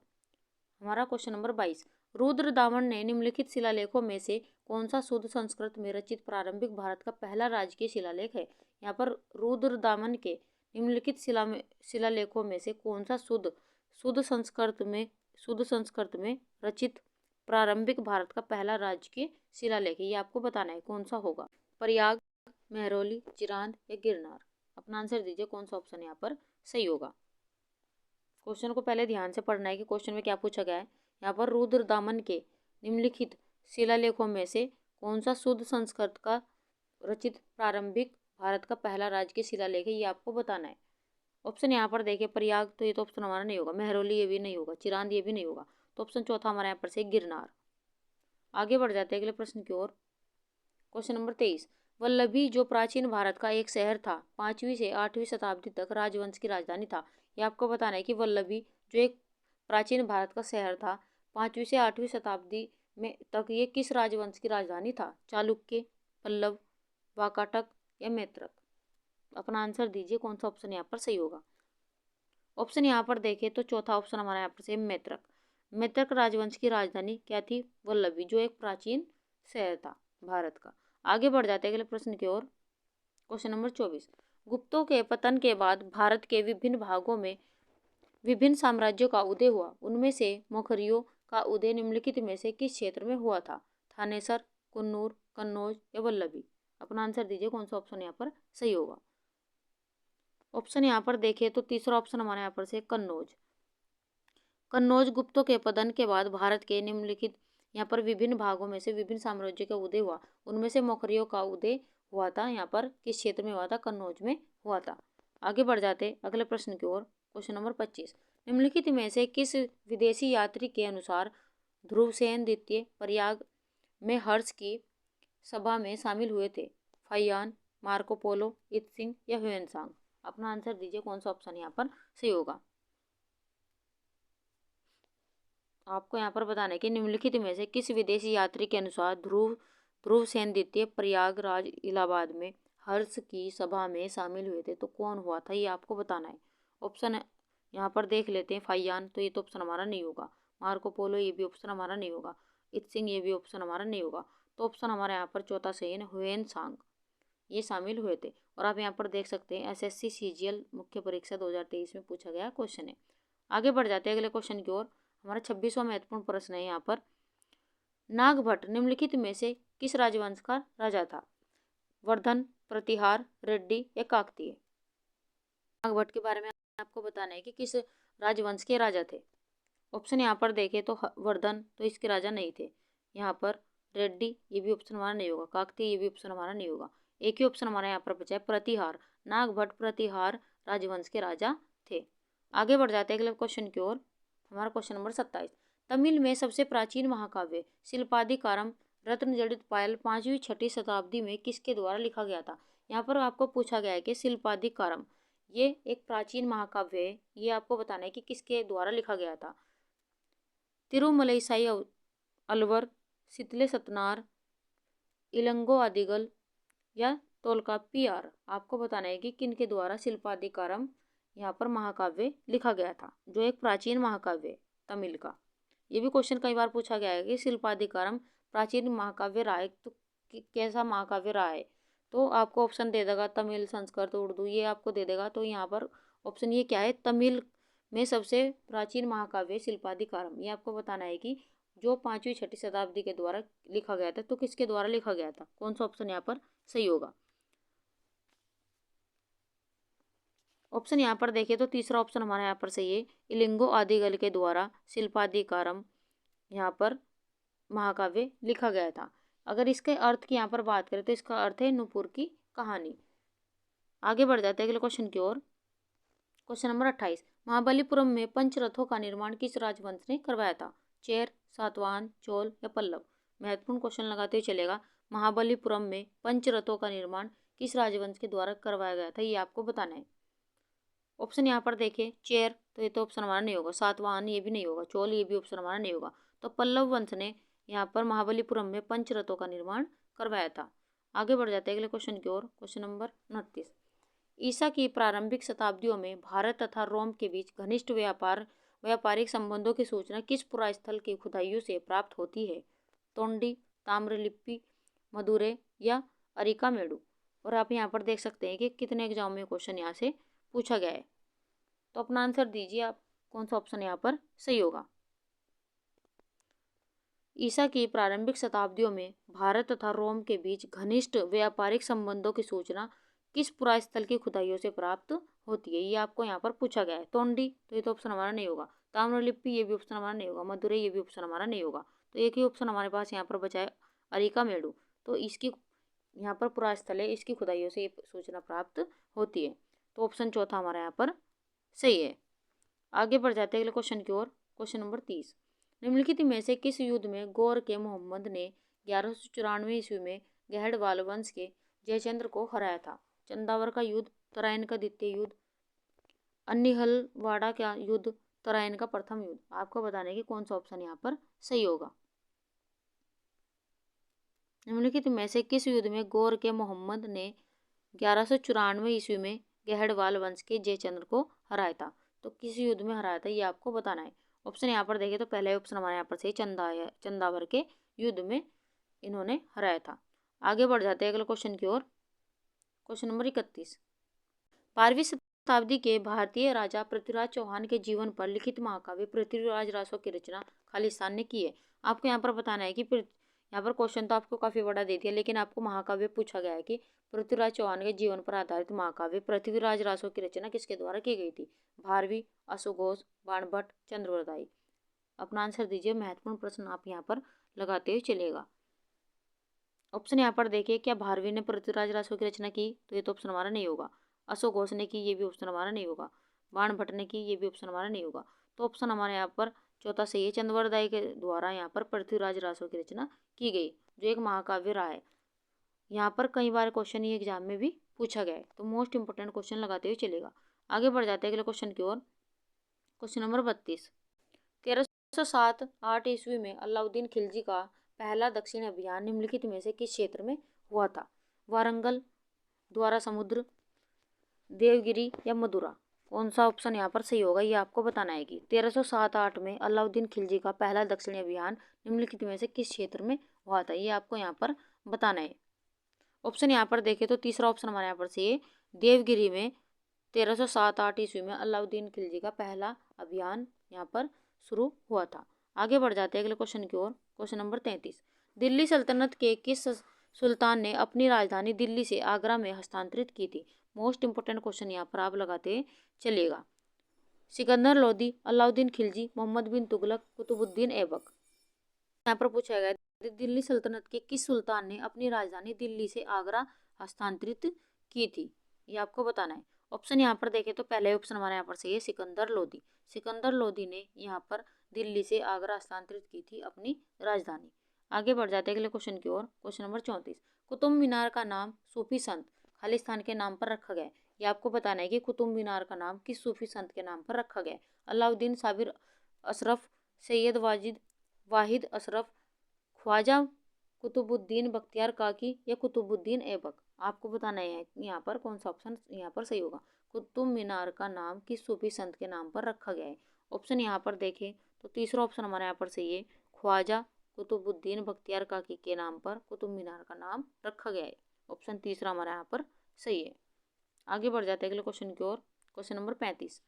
हमारा क्वेश्चन नंबर 22, रुद्रदामन ने निम्नलिखित शिलालेखों में से कौन सा शुद्ध संस्कृत में रचित प्रारंभिक भारत का पहला राजकीय शिलालेख है? यहाँ पर रुद्रदामन के निम्नलिखित शिलालेखों में से कौन सा शुद्ध संस्कृत में रचित प्रारंभिक भारत का पहला राजकीय शिलालेख है? ये आपको बताना है कौन सा होगा। प्रयाग, महरौली, चिरांद या गिरनार? अपना आंसर दीजिए, कौन सा ऑप्शन यहाँ पर सही होगा। क्वेश्चन को पहले ध्यान से पढ़ना है कि क्वेश्चन में क्या पूछा गया है। यहाँ पर रुद्रदामन के निम्नलिखित शिलालेखों में से कौन सा शुद्ध संस्कृत का रचित प्रारंभिक भारत का पहला राजकीय शिलालेख है, ये आपको बताना है। ऑप्शन यहाँ पर देखिए, प्रयाग, तो ये तो ऑप्शन हमारा नहीं होगा। महरौली, ये भी नहीं होगा। चिरांद, ये भी नहीं होगा। तो ऑप्शन चौथा हमारे यहाँ पर से गिरनार। आगे बढ़ जाते हैं अगले प्रश्न की ओर। क्वेश्चन नंबर 23, वल्लभी जो प्राचीन भारत का एक शहर था, 5वीं से 8वीं शताब्दी तक राजवंश की राजधानी था। ये आपको बताना है कि वल्लभी जो एक प्राचीन भारत का शहर था, 5वीं से 8वीं शताब्दी में तक ये किस राजवंश की राजधानी था? चालुक्य, पल्लव, वाकाटक या मैत्रक? अपना आंसर दीजिए, कौन सा ऑप्शन यहाँ पर सही होगा। ऑप्शन यहाँ पर देखें तो चौथा ऑप्शन हमारा यहाँ पर से मैत्रक। मैत्रक राजवंश की राजधानी क्या थी? वल्लभी, जो एक प्राचीन शहर था भारत का। आगे बढ़ जाते हैं अगले प्रश्न की ओर। क्वेश्चन नंबर 24, गुप्तों के पतन के बाद भारत के विभिन्न भागों में विभिन्न साम्राज्यों का उदय हुआ। उनमें से मौखरियों का उदय निम्नलिखित में से किस क्षेत्र में हुआ था? थानेसर, कुन्नूर, कन्नौज या वल्लभी? अपना आंसर दीजिए, कौन सा ऑप्शन यहाँ पर सही होगा। ऑप्शन यहाँ पर देखें तो तीसरा ऑप्शन हमारे यहाँ पर से कन्नौज। कन्नौज गुप्तों के पतन के बाद भारत के निम्नलिखित यहाँ पर विभिन्न भागों में से विभिन्न साम्राज्यों का उदय हुआ। उनमें से मौर्यों का उदय हुआ था यहाँ पर किस क्षेत्र में हुआ था? कन्नौज में हुआ था। आगे बढ़ जाते अगले प्रश्न की ओर। क्वेश्चन नंबर 25, निम्नलिखित में से किस विदेशी यात्री के अनुसार ध्रुवसेन द्वितीय प्रयाग में हर्ष की सभा में शामिल हुए थे? फहियान, मार्को पोलो, इत्सिंग या ह्वेनसांग? अपना आंसर दीजिए, कौन सा ऑप्शन यहाँ पर सही होगा। आपको यहाँ पर बताना है कि निम्नलिखित में से किस विदेशी यात्री के अनुसार ध्रुवसेन द्वितीय प्रयागराज इलाहाबाद में हर्ष की सभा में शामिल हुए थे? तो कौन हुआ था ये आपको बताना है। ऑप्शन यहाँ पर देख लेते हैं। फहियान, तो ये तो ऑप्शन हमारा नहीं होगा। मार्को पोलो, ये भी ऑप्शन हमारा नहीं होगा। इत्सिंग, ये भी ऑप्शन हमारा नहीं होगा। तो ऑप्शन हमारा यहाँ पर चौथा सही है, ह्वेनसांग, ये शामिल हुए थे। और आप यहाँ पर देख सकते हैं एसएससी सीजीएल मुख्य परीक्षा 2023 में पूछा गया क्वेश्चन है। आगे बढ़ जाते हैं अगले क्वेश्चन की ओर। हमारा 26वां महत्वपूर्ण प्रश्न है यहाँ पर, नागभट्ट निम्नलिखित में से किस राजवंश का राजा था? वर्धन, प्रतिहार, रेड्डी या काकतीय? नागभट्ट के बारे में आपको बताना है कि किस राजवंश के राजा थे। ऑप्शन यहाँ पर देखें तो वर्धन, तो इसके राजा नहीं थे। यहाँ पर रेड्डी, ये भी ऑप्शन हमारा नहीं होगा। काकतीय, ये भी ऑप्शन हमारा नहीं होगा। एक ही ऑप्शन हमारा यहाँ पर बचा है, प्रतिहार। नागभट्ट प्रतिहार राजवंश के राजा थे। आगे बढ़ जाते हैं अगले क्वेश्चन की ओर। हमारा क्वेश्चन नंबर 27, तमिल में सबसे प्राचीन महाकाव्य शिल्पाधिकारम रत्नजड़ित पायल 5वीं-6वीं शताब्दी में किसके द्वारा लिखा गया था? यहाँ पर आपको पूछा गया है कि शिल्पाधिकारम ये एक प्राचीन महाकाव्य है, ये आपको बताना है कि किसके द्वारा लिखा गया था। तिरुमलईसाई अलवर, सितले सतनार, इलंगो आदिगल या तोलकाप्पियार? आपको बताना है कि किन के द्वारा शिल्पाधिकारम यहाँ पर महाकाव्य लिखा गया था, जो एक प्राचीन महाकाव्य है तमिल का। ये भी क्वेश्चन कई बार पूछा गया है कि शिल्पाधिकारम प्राचीन महाकाव्य रहा है तो कैसा महाकाव्य रहा है? तो आपको ऑप्शन दे देगा तमिल, संस्कृत, उर्दू, ये आपको दे देगा। तो यहाँ पर ऑप्शन ये क्या है, तमिल में सबसे प्राचीन महाकाव्य शिल्पाधिकारम। ये आपको बताना है कि जो 5वीं-6वीं शताब्दी के द्वारा लिखा गया था, तो किसके द्वारा लिखा गया था? कौन सा ऑप्शन यहाँ पर सही होगा। ऑप्शन यहाँ पर देखिए तो तीसरा ऑप्शन हमारा यहाँ पर सही है, इलिंगो आदिगल के द्वारा शिल्पाधिकारम यहाँ पर महाकाव्य लिखा गया था। अगर इसके अर्थ की यहाँ पर बात करें तो इसका अर्थ है नूपुर की कहानी। आगे बढ़ जाते हैं अगले क्वेश्चन की ओर। क्वेश्चन नंबर 28, महाबलीपुरम में पंचरथों का निर्माण किस राजवंश ने करवाया था? चेर, सातवाहन, चोल या पल्लव? महत्वपूर्ण क्वेश्चन लगाते हुए चलेगा। महाबलीपुरम में पंचरथों का निर्माण किस राजवंश के द्वारा करवाया गया था, ये आपको बताना है। ऑप्शन यहाँ पर देखिए, चेर, तो ये तो ऑप्शन हमारा नहीं होगा। सातवाहन, ये भी नहीं होगा। चोल, ये भी ऑप्शन हमारा नहीं होगा। तो पल्लव वंश ने यहाँ पर महाबलीपुरम में पंचरथों का निर्माण करवाया था। आगे बढ़ जाते हैं अगले क्वेश्चन की ओर। क्वेश्चन नंबर 29, ईसा की प्रारंभिक शताब्दियों में भारत तथा रोम के बीच घनिष्ठ व्यापारिक संबंधों की सूचना किस पुरास्थल की खुदाइयों से प्राप्त होती है? तोंडी, ताम्रलिप्ति, मदुरै या अरिकामेडु? और आप यहाँ पर देख सकते हैं कि कितने एग्जाम में क्वेश्चन यहाँ से पूछा गया है। तो अपना आंसर दीजिए आप, कौन सा ऑप्शन यहाँ पर सही होगा। ईसा की प्रारंभिक शताब्दियों में भारत तथा रोम के बीच घनिष्ठ व्यापारिक संबंधों की सूचना किस पुरास्थल की खुदाइयों से प्राप्त होती है, ये आपको यहाँ पर पूछा गया है। तोंडी, तो ये तो ऑप्शन हमारा नहीं होगा। ताम्रलिप्ति, ये भी ऑप्शन हमारा नहीं होगा। मदुरै, ये भी ऑप्शन हमारा नहीं होगा। तो एक ही ऑप्शन हमारे पास यहाँ पर बचा है, अरिकामेडु। तो इसकी यहाँ पर पुरास्थल है, इसकी खुदाइयों से ये सूचना प्राप्त होती है। तो ऑप्शन चौथा हमारा यहाँ पर सही है। आगे बढ़ जाते हैं अगले क्वेश्चन की ओर। क्वेश्चन नंबर 30, निम्नलिखित में से किस युद्ध में गौर के मोहम्मद ने 1194 ईस्वी में गहड़वाल वंश के जयचंद्र को हराया था? चंदावर का युद्ध, तराइन का द्वितीय युद्ध, अन्निहलवाड़ा का युद्ध, तराइन का प्रथम युद्ध? आपको बताने की कौन सा ऑप्शन यहाँ पर सही होगा। निम्नलिखित में से किस युद्ध में गौर के मोहम्मद ने 1194 ईस्वी में गहड़वाल वंश के जयचंद्र को हराया था? तो किस युद्ध में हराया था, ये आपको बताना है। ऑप्शन यहाँ पर देखें तो पहला ऑप्शन हमारे यहाँ पर सही, चंदावर के युद्ध में इन्होंने हराया था। आगे बढ़ जाते हैं अगले क्वेश्चन की ओर। क्वेश्चन नंबर 31, 12वीं शताब्दी के भारतीय राजा पृथ्वीराज चौहान के जीवन पर लिखित महाकाव्य पृथ्वीराज रासो की रचना खालिस्तान ने की है। आपको यहाँ पर बताना है कि यहाँ पर क्वेश्चन तो आपको काफ़ी बड़ा दे दिया, लेकिन आपको महाकाव्य पूछा गया है कि पृथ्वीराज चौहान के जीवन पर आधारित महाकाव्य पृथ्वीराज रासो की रचना किसके द्वारा की गई थी? भारवी, अशोघोष, बाणभट्ट, चंद्रवरदाई? अपना आंसर दीजिए। महत्वपूर्ण प्रश्न आप यहाँ पर लगाते हुए चलेगा। ऑप्शन यहाँ पर देखिए, क्या भारवी ने पृथ्वीराज रासो की रचना की, तो ये तो ऑप्शन हमारा नहीं होगा। अशोक घोष ने की, ये भी ऑप्शन हमारा नहीं होगा। बाण भट्ट ने की, ये भी ऑप्शन हमारा नहीं होगा। तो ऑप्शन हमारे यहाँ पर चौथा सही है, चंद्रवरदाई के द्वारा यहाँ पर पृथ्वीराज रासो की रचना की गई, जो एक महाकाव्य रहा है। यहाँ पर कई बार क्वेश्चन ये एग्जाम में भी पूछा गया है, तो मोस्ट इंपोर्टेंट क्वेश्चन लगाते हुए चलेगा। आगे बढ़ जाते हैं अगले क्वेश्चन की ओर। Question number 32। 1307-8 ईस्वी में अलाउद्दीन खिलजी का पहला दक्षिण अभियान निम्नलिखित में से किस क्षेत्र में हुआ था? वारंगल, द्वारा समुद्र, देवगिरी या मदुरा? कौन सा ऑप्शन यहाँ पर सही होगा, ये आपको बताना है कि 1307-8 में अलाउद्दीन खिलजी का पहला दक्षिणी अभियान निम्नलिखित में से किस क्षेत्र में हुआ था, ये आपको यहाँ पर बताना है। ऑप्शन यहाँ पर देखें तो तीसरा ऑप्शन हमारे यहाँ पर सही है, देवगिरी में 1307-8 ईस्वी में अलाउद्दीन खिलजी का पहला अभियान यहाँ पर शुरू हुआ था। आगे बढ़ जाते हैं अगले क्वेश्चन की ओर। Question number 33। दिल्ली सल्तनत के किस सुल्तान ने अपनी राजधानी दिल्ली से आगरा में हस्तांतरित की थी? मोस्ट इंपोर्टेंट क्वेश्चन यहाँ पर आप लगाते चलिएगा। सिकंदर लोदी, अलाउद्दीन खिलजी, मोहम्मद बिन तुगलक, कुतुबुद्दीन ऐबक? यहाँ पर पूछा गया दिल्ली सल्तनत के किस सुल्तान ने अपनी राजधानी दिल्ली से आगरा हस्तांतरित की थी, ये आपको बताना है। ऑप्शन यहाँ पर देखें तो पहले ऑप्शन हमारे यहाँ पर सही है, सिकंदर लोदी। सिकंदर लोदी ने यहाँ पर दिल्ली से आगरा हस्तांतरित की थी अपनी राजधानी। आगे बढ़ जाते हैं अगले क्वेश्चन की ओर। Question number 34। कुतुब मीनार का नाम सूफी संत खालिस्तान के नाम पर रखा गया, ये आपको बताना है कि कुतुब मीनार का नाम किस सूफी संत के नाम पर रखा गया? अलाउद्दीन साबिर अशरफ, सैयद वाहिद अशरफ, ख्वाजा कुतुबुद्दीन बख्तियार काकी या कुतुबुद्दीन ऐबक? आपको बताना है यहाँ पर कौन सा ऑप्शन यहाँ पर सही होगा। कुतुब मीनार का नाम किस सूफी संत के नाम पर रखा गया है? ऑप्शन यहाँ पर देखें तो तीसरा ऑप्शन हमारे यहाँ पर सही है, ख्वाजा कुतुबुद्दीन बख्तियार काकी के नाम पर कुतुब मीनार का नाम रखा गया है। ऑप्शन तीसरा हमारे यहाँ पर सही है। आगे बढ़ जाते हैं अगले क्वेश्चन की ओर। Question number 35।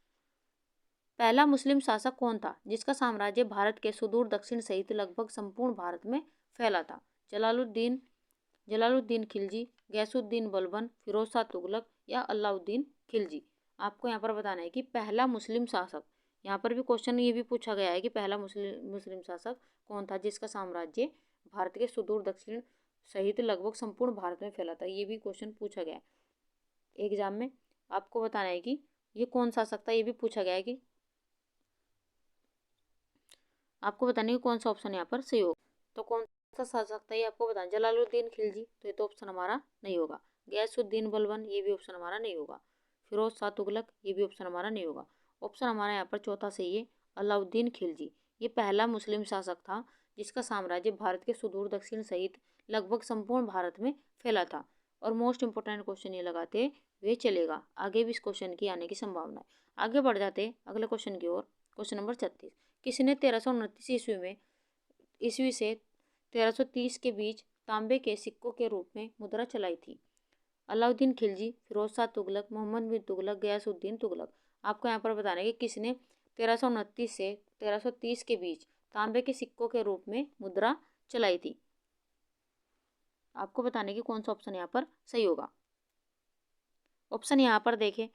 पहला मुस्लिम शासक कौन था जिसका साम्राज्य भारत के सुदूर दक्षिण सहित लगभग संपूर्ण भारत में फैला था? जलालुद्दीन खिलजी, गैसुद्दीन बलबन, फिरोज शाह तुगलक या अलाउद्दीन खिलजी? आपको यहाँ पर बताना है कि पहला मुस्लिम शासक, यहाँ पर भी क्वेश्चन ये भी पूछा गया है कि पहला मुस्लिम शासक कौन था जिसका साम्राज्य भारत के सुदूर दक्षिण सहित लगभग संपूर्ण भारत में फैला था, ये भी क्वेश्चन पूछा गया है एग्जाम में। आपको बताना है कि ये कौन शासक था, ये भी पूछा गया है कि आपको बताने की कौन सा ऑप्शन यहाँ पर सही होगा। तो कौन सा शासक था ये आपको बताना। जलालुद्दीन खिलजी, तो ये तो ऑप्शन हमारा नहीं होगा। गैसुद्दीन बलबन, ये भी ऑप्शन हमारा नहीं होगा। फिरोज शाह तुगलक, ये भी ऑप्शन हमारा नहीं होगा। ऑप्शन हमारा यहाँ पर चौथा सही है, अलाउद्दीन खिलजी। ये पहला मुस्लिम शासक था जिसका साम्राज्य भारत के सुदूर दक्षिण सहित लगभग संपूर्ण भारत में फैला था। और मोस्ट इंपोर्टेंट क्वेश्चन ये लगाते हुए चलेगा, आगे भी इस क्वेश्चन की आने की संभावना है। आगे बढ़ जाते अगले क्वेश्चन की ओर। Question number 36। किसने 1329 ईस्वी से 1330 के बीच तांबे के सिक्कों के रूप में मुद्रा चलाई थी? अलाउद्दीन खिलजी, फिरोज शाह तुगलक, मोहम्मद बिन तुगलक, गयासुद्दीन तुगलक? आपको यहाँ पर बताना है कि किसने 1329 से 1330 के बीच तांबे के सिक्कों के रूप में मुद्रा चलाई थी। आपको बताने की कौन सा ऑप्शन यहाँ पर सही होगा। ऑप्शन यहाँ पर देखें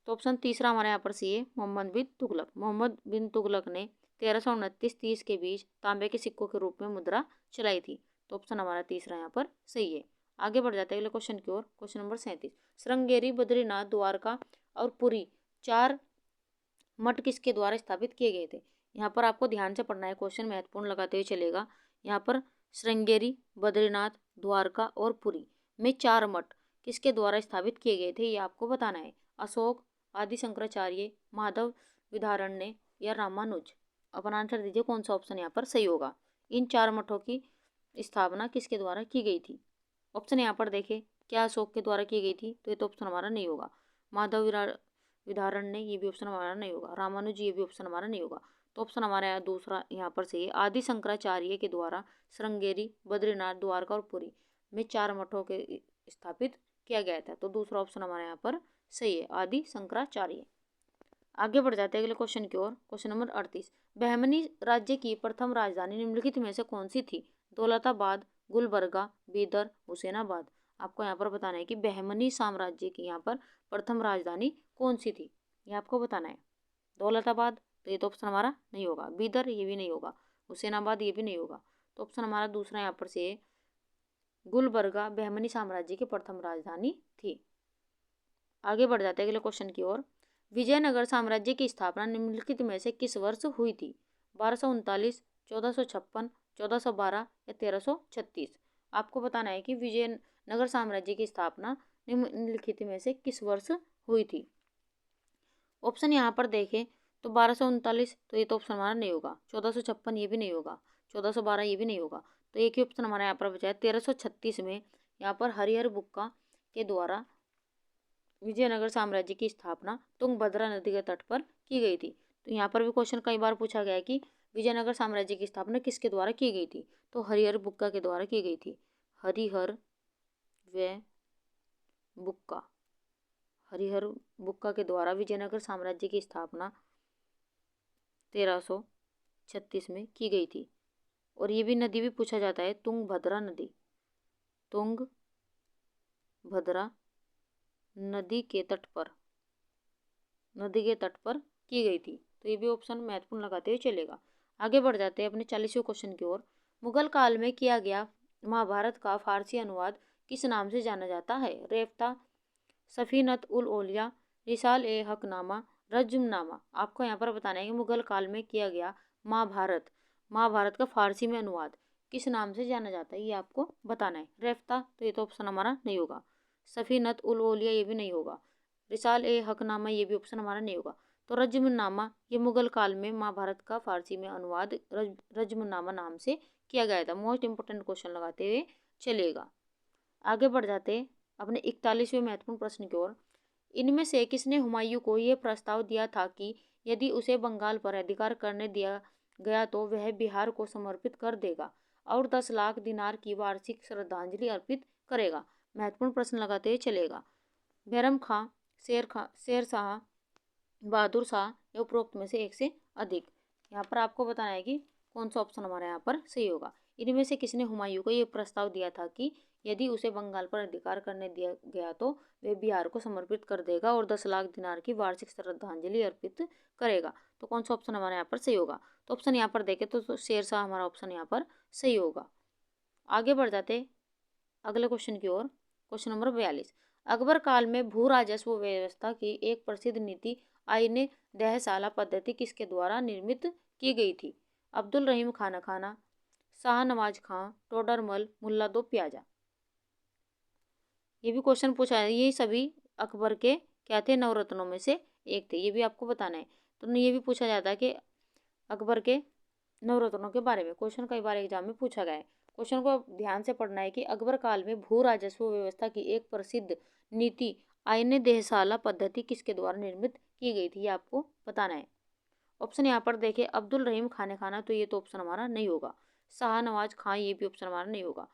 तो ऑप्शन तीसरा हमारे यहाँ पर सही है, मोहम्मद बिन तुगलक। मोहम्मद बिन तुगलक ने 1329-30 के बीच तांबे के सिक्कों के रूप में मुद्रा चलाई थी। तो ऑप्शन हमारा तीसरा यहाँ पर सही है। आगे बढ़ जाते हैं अगले क्वेश्चन की ओर। Question number 37। श्रृंगेरी, बद्रीनाथ, द्वारका और पुरी 4 मठ किसके द्वारा स्थापित किए गए थे? यहाँ पर आपको ध्यान से पढ़ना है, क्वेश्चन महत्वपूर्ण लगाते हुए चलेगा। यहाँ पर श्रृंगेरी, बद्रीनाथ, द्वारका और पुरी में 4 मठ किसके द्वारा स्थापित किए गए थे, ये आपको बताना है। अशोक, आदि शंकराचार्य, माधव विद्यारण्य या रामानुज? अपना आंसर दीजिए कौन सा ऑप्शन यहाँ पर सही होगा। इन 4 मठों की स्थापना किसके द्वारा की गई थी? ऑप्शन यहाँ पर देखें, क्या अशोक के द्वारा की गई थी? तो ये तो ऑप्शन हमारा नहीं होगा। माधव विद्यारण्य, ये भी ऑप्शन हमारा नहीं होगा। रामानुज, ये भी ऑप्शन हमारा नहीं होगा। तो ऑप्शन हमारा यहाँ दूसरा यहाँ पर सही है, आदि शंकराचार्य के द्वारा श्रृंगेरी, बद्रीनाथ, द्वारका और पुरी में 4 मठों के स्थापित किया गया था। तो दूसरा ऑप्शन हमारे यहाँ पर सही है, आदि शंकराचार्य। आगे बढ़ जाते हैं अगले क्वेश्चन की ओर। Question number 38। बहमनी राज्य की प्रथम राजधानी निम्नलिखित में से कौन सी थी? दौलताबाद, गुलबर्गा, बीदर, हुसैनाबाद? आपको यहाँ पर बताना है कि बहमनी साम्राज्य की यहाँ पर प्रथम राजधानी कौन सी थी, ये आपको बताना है। दौलताबाद, तो ये तो ऑप्शन हमारा नहीं होगा। बीदर, ये भी नहीं होगा। हुसैनाबाद ये भी नहीं होगा। तो ऑप्शन हमारा दूसरा यहाँ पर से गुलबर्गा बहमनी साम्राज्य की प्रथम राजधानी थी। आगे बढ़ जाते हैं अगले क्वेश्चन की ओर। विजयनगर साम्राज्य की स्थापना निम्नलिखित में से किस वर्ष हुई थी? 1239, 1456, 1412 या 1336। आपको बताना है कि विजयनगर साम्राज्य की स्थापना निम्नलिखित में से किस वर्ष हुई थी। ऑप्शन यहाँ पर देखें तो 1239, तो ये तो ऑप्शन हमारा नहीं होगा। 1456 ये भी नहीं होगा। 1412 ये भी नहीं होगा। तो एक ही ऑप्शन हमारा यहाँ पर बचा है। 1336 में यहाँ पर हरिहर बुक्का के द्वारा विजयनगर साम्राज्य की स्थापना तुंगभद्रा नदी के तट पर की गई थी। तो यहाँ पर भी क्वेश्चन कई बार पूछा गया है कि विजयनगर साम्राज्य की स्थापना किसके द्वारा की गई थी? तो हरिहर बुक्का के द्वारा की गई थी। हरिहर बुक्का के द्वारा विजयनगर साम्राज्य की स्थापना 1336 में की गई थी। और ये भी नदी भी पूछा जाता है, तुंगभद्रा नदी। तुंगभद्रा नदी के तट पर की गई थी। तो ये भी ऑप्शन महत्वपूर्ण लगाते हुए चलेगा। आगे बढ़ जाते हैं अपने 40वें क्वेश्चन की ओर। मुगल काल में किया गया महाभारत का फारसी अनुवाद किस नाम से जाना जाता है? रेफ्ता, सफीनत उल ओलिया, रिसाल ए हकनामा, रज्मनामा। आपको यहाँ पर बताना है कि मुगल काल में किया गया महाभारत का फारसी में अनुवाद किस नाम से जाना जाता है, ये आपको बताना है। रेफ्ता, तो ये तो ऑप्शन हमारा नहीं होगा। सफीनत उल ओलिया ये भी नहीं होगा। रिसाल ए हकनामा ये भी ऑप्शन हमारा नहीं होगा। तो रज्मनामा ये मुगल काल में महाभारत का फारसी में अनुवाद रज्मनामा नाम से किया गया था। मोस्ट इंपोर्टेंट क्वेश्चन लगाते हुए चलेगा। आगे बढ़ जाते अपने 41वें महत्वपूर्ण प्रश्न की ओर। इनमें से किसने हुमायूं को यह प्रस्ताव दिया था कि यदि उसे बंगाल पर अधिकार करने दिया गया तो वह बिहार को समर्पित कर देगा और 10 लाख दिनार की वार्षिक श्रद्धांजलि अर्पित करेगा? महत्वपूर्ण प्रश्न लगाते हुए चलेगा। बैरम खां, शेर शाह, बहादुर शाह या उपरोक्त में से एक से अधिक। यहाँ पर आपको बताना है कि कौन सा ऑप्शन हमारे यहाँ पर सही होगा। इनमें से किसने हुमायूं को यह प्रस्ताव दिया था कि यदि उसे बंगाल पर अधिकार करने दिया गया तो वह बिहार को समर्पित कर देगा और 10 लाख दिनार की वार्षिक श्रद्धांजलि अर्पित करेगा? तो कौन सा ऑप्शन हमारे यहाँ पर सही होगा? तो ऑप्शन यहाँ पर देखें तो शेर शाह हमारा ऑप्शन यहाँ पर सही होगा। आगे बढ़ जाते अगले क्वेश्चन की ओर। Question number 42। अकबर काल में भू राजस्व व्यवस्था की एक प्रसिद्ध नीति आईने दहसाला पद्धति किसके द्वारा निर्मित की गई थी? अब्दुल रहीम खाना, शाहनवाज खां, टोडरमल, मुल्ला दो प्याजा। ये भी क्वेश्चन पूछा है। ये सभी अकबर के क्या थे? नवरत्नों में से एक थे। ये भी आपको बताना है। तो ये भी पूछा जाता है कि अकबर के नवरत्नों के बारे में क्वेश्चन कई बार एग्जाम में पूछा गया है। क्वेश्चन को ध्यान से पढ़ना है कि अकबर काल में भू राजस्व व्यवस्था की एक प्रसिद्ध नीति आईने दहसाला पद्धति किसके द्वारा निर्मित की गई थी, ये आपको बताना है। ऑप्शन यहाँ पर देखिए, अब्दुल रहीम खाना, तो ये तो ऑप्शन हमारा नहीं होगा। शाहनवाज खां ये भी ऑप्शन हमारा नहीं होगा।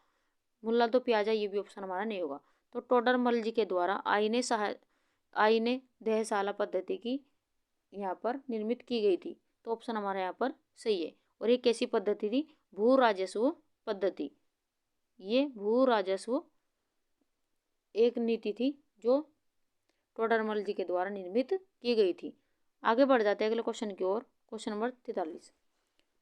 मुल्ला दो प्याजा ये भी ऑप्शन हमारा नहीं होगा। तो टोडरमल जी के द्वारा आईने दहसाला पद्धति की यहाँ पर निर्मित की गई थी। तो ऑप्शन हमारा यहाँ पर सही है। और ये कैसी पद्धति थी? भू राजस्व पद्धति। ये भू राजस्व एक नीति थी जो टोडरमल जी के द्वारा निर्मित की गई थी। आगे बढ़ जाते हैं अगले क्वेश्चन की ओर। Question number 43।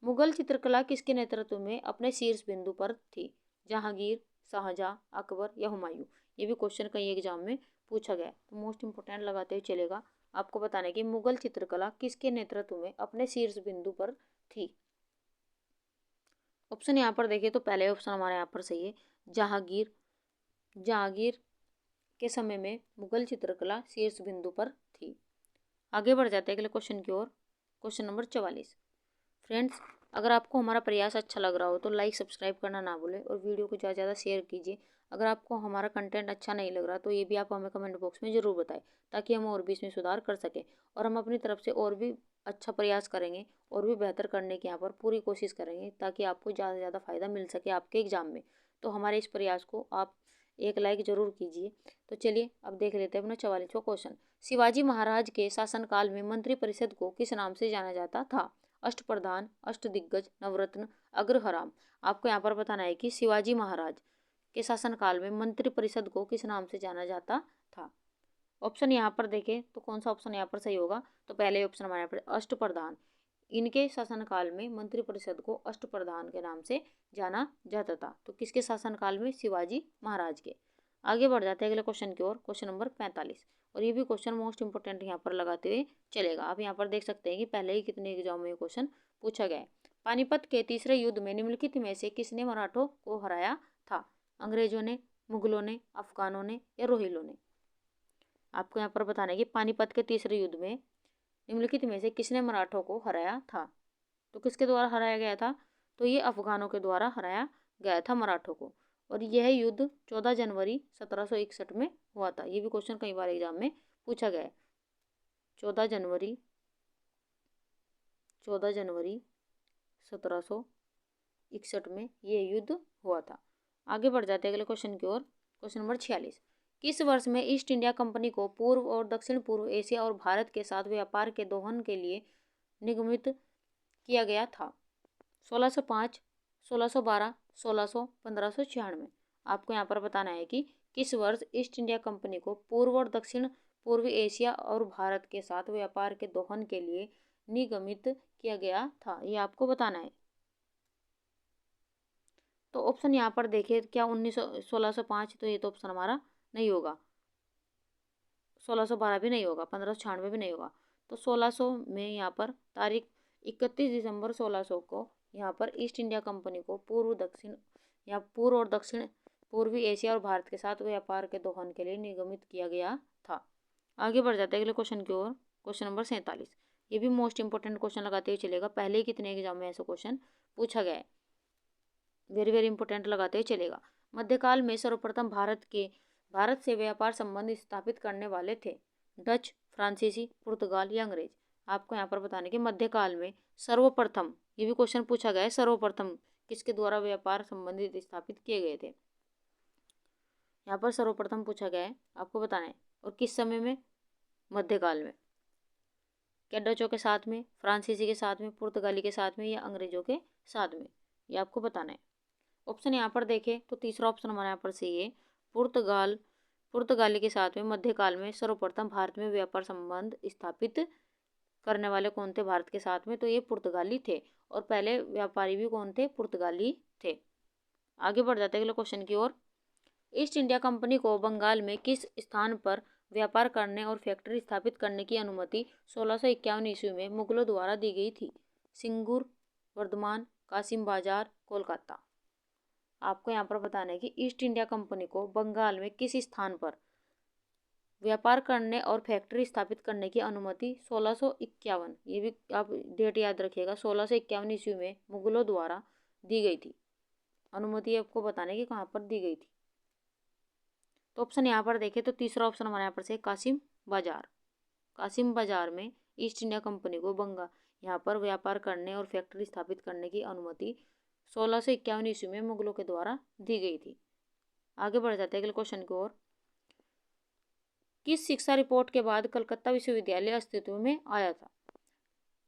मुगल चित्रकला किसके नेतृत्व में अपने शीर्ष बिंदु पर थी? जहांगीर, शाहजहां, अकबर या हुमायूं? ये भी क्वेश्चन कई एग्जाम में पूछा गया है। तो मोस्ट इंपोर्टेंट लगाते हुए चलेगा। आपको बताना है कि मुगल चित्रकला किसके नेतृत्व में अपने शीर्ष बिंदु पर थी? ऑप्शन यहाँ पर देखिए तो पहले ऑप्शन हमारे यहाँ पर सही है, जहांगीर के समय में मुगल चित्रकला शीर्ष बिंदु पर थी। आगे बढ़ जाते हैं अगले क्वेश्चन की ओर। Question number 44। फ्रेंड्स, अगर आपको हमारा प्रयास अच्छा लग रहा हो तो लाइक सब्सक्राइब करना ना भूलें और वीडियो को ज़्यादा से ज़्यादा शेयर कीजिए। अगर आपको हमारा कंटेंट अच्छा नहीं लग रहा तो ये भी आप हमें कमेंट बॉक्स में ज़रूर बताएं, ताकि हम और भी इसमें सुधार कर सकें। और हम अपनी तरफ से और भी अच्छा प्रयास करेंगे और भी बेहतर करने की यहाँ पर पूरी कोशिश करेंगे, ताकि आपको ज़्यादा से ज़्यादा फ़ायदा मिल सके आपके एग्ज़ाम में। तो हमारे इस प्रयास को आप एक लाइक ज़रूर कीजिए। तो चलिए अब देख लेते हैं अपना 44वां क्वेश्चन। शिवाजी महाराज के शासनकाल में मंत्रिपरिषद को किस नाम से जाना जाता था? अष्टप्रधान, अष्टदिग्गज, नवरत्न, अग्रहराम। आपको यहाँ पर बताना है कि शिवाजी महाराज के शासनकाल में मंत्रिपरिषद को किस नाम से जाना जाता था? ऑप्शन यहाँ पर देखें तो कौन सा ऑप्शन यहाँ पर सही होगा? तो पहले ऑप्शन हमारे यहाँ पर अष्टप्रधान। इनके शासनकाल में मंत्रिपरिषद को अष्टप्रधान के नाम से जाना जाता था। तो किसके शासनकाल में? शिवाजी महाराज के। आगे बढ़ जाते हैं अगले क्वेश्चन की ओर, क्वेश्चन नंबर 45। और ये भी क्वेश्चन मोस्ट इंपोर्टेंट यहाँ पर लगाते हुए चलेगा। आप यहाँ पर देख सकते हैं कि पहले ही कितने एग्जाम में क्वेश्चन पूछा गया है। पानीपत के तीसरे युद्ध में निम्नलिखित में से किसने मराठों को हराया था? अंग्रेजों ने, मुगलों ने, अफगानों ने या रोहिलों ने? आपको यहाँ पर बताना है कि पानीपत के तीसरे युद्ध में निम्नलिखित में से किसने मराठों को हराया था? तो किसके द्वारा हराया गया था? तो ये अफगानों के द्वारा हराया गया था मराठों को। और यह युद्ध 14 जनवरी 1761 में हुआ था। ये भी क्वेश्चन कई बार एग्जाम में पूछा गया है। 14 जनवरी 1761 में ये युद्ध हुआ था। आगे बढ़ जाते हैं अगले क्वेश्चन की ओर, क्वेश्चन नंबर 46। किस वर्ष में ईस्ट इंडिया कंपनी को पूर्व और दक्षिण पूर्व एशिया और भारत के साथ व्यापार के दोहन के लिए निगमित किया गया था? 1605, 1612, 1600, 1596। आपको यहाँ पर बताना है कि किस वर्ष ईस्ट इंडिया कंपनी को पूर्व और दक्षिण पूर्व एशिया और भारत के साथ व्यापार के दोहन के लिए निगमित किया गया था, ये आपको बताना है। तो ऑप्शन यहाँ पर देखिए, क्या 1605? तो ये तो ऑप्शन हमारा नहीं होगा। 1612 भी नहीं होगा, 1596 भी नहीं होगा। तो 1600 में यहाँ पर तारीख 31 दिसंबर 1600 को यहाँ पर ईस्ट इंडिया कंपनी को पूर्व और दक्षिण पूर्वी एशिया और भारत के साथ व्यापार के दोहन के लिए निगमित किया गया था। आगे बढ़ जाते हैं अगले क्वेश्चन की ओर, क्वेश्चन नंबर 47। ये भी मोस्ट इंपोर्टेंट क्वेश्चन लगाते हुए चलेगा। पहले ही कितने एग्जाम में ऐसा क्वेश्चन पूछा गया है, वेरी वेरी इंपोर्टेंट लगाते हुए चलेगा। मध्यकाल में सर्वप्रथम भारत से व्यापार संबंध स्थापित करने वाले थे? डच, फ्रांसीसी, पुर्तगाल या अंग्रेज? आपको यहाँ पर बताने के मध्यकाल में सर्वप्रथम, ये भी क्वेश्चन पूछा गया है, सर्वप्रथम किसके द्वारा व्यापार संबंधित स्थापित किए गए थे? यहाँ पर सर्वप्रथम पूछा गया है, आपको बताना है। और किस समय में? मध्यकाल में। क्या डचों के साथ में, फ्रांसीसी के साथ में, पुर्तगाली के साथ में या अंग्रेजों के साथ में? ये आपको बताना है। ऑप्शन यहाँ पर देखें तो तीसरा ऑप्शन हमारे यहाँ पर सही है। पुर्तगाली के साथ में मध्यकाल में सर्वप्रथम भारत में व्यापार संबंध स्थापित करने वाले कौन थे भारत के साथ में? तो ये पुर्तगाली थे। और पहले व्यापारी भी कौन थे? पुर्तगाली थे। आगे बढ़ जाते हैं अगले क्वेश्चन की ओर। ईस्ट इंडिया कंपनी को बंगाल में किस स्थान पर व्यापार करने और फैक्ट्री स्थापित करने की अनुमति 1651 ईस्वी में मुगलों द्वारा दी गई थी? सिंगूर, वर्धमान, कासिम बाजार, कोलकाता? आपको यहाँ पर बताना है कि ईस्ट इंडिया कंपनी को बंगाल में किस स्थान पर व्यापार करने और फैक्ट्री स्थापित करने की अनुमति 1651, ये भी आप डेट याद रखिएगा, 1651 ईस्वी में मुगलों द्वारा दी गई थी। अनुमति आपको बताने की कहाँ पर दी गई थी? तो ऑप्शन यहाँ पर देखें तो तीसरा ऑप्शन हमारे यहाँ पर से कासिम बाजार। कासिम बाजार में ईस्ट इंडिया कंपनी को यहाँ पर व्यापार करने और फैक्ट्री स्थापित करने की अनुमति 1651 ईस्वी में मुगलों के द्वारा दी गई थी। आगे बढ़ जाते हैं अगले क्वेश्चन की ओर। किस शिक्षा रिपोर्ट के बाद कलकत्ता विश्वविद्यालय अस्तित्व में आया था?